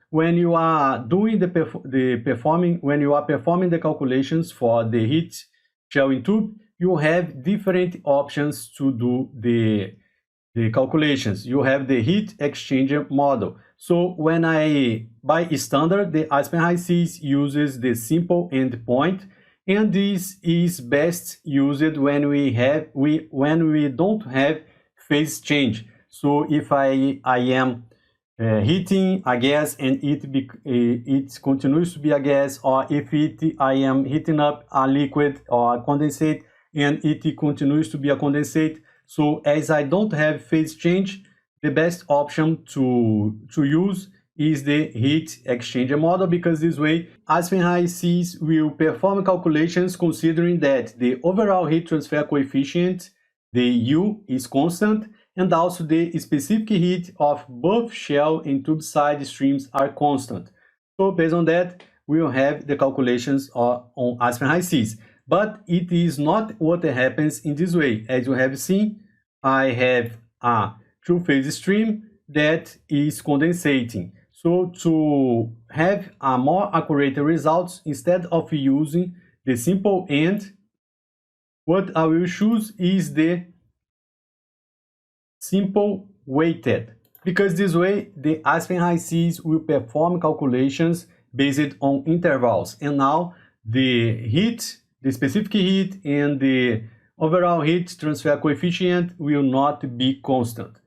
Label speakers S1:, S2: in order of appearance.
S1: when you are doing when you are performing the calculations for the heat shell in tube, you have different options to do the calculations. You have the heat exchanger model. So when by standard, the Aspen Hysys uses the simple endpoint, and this is best used when we don't have phase change. So if I am heating a gas and it continues to be a gas, or if I am heating up a liquid or a condensate and it continues to be a condensate. So as I don't have phase change, the best option to use is the heat exchanger model, because this way Aspen Hysys will perform calculations considering that the overall heat transfer coefficient, the U, is constant, and also the specific heat of both shell and tube side streams are constant. So based on that, we will have the calculations on Aspen Hysys. But it is not what happens in this way. As you have seen, I have a two-phase stream that is condensating. So to have a more accurate results, instead of using the simple end, what I will choose is the simple weighted, because this way the Aspen Hysys will perform calculations based on intervals, and now the specific heat and the overall heat transfer coefficient will not be constant.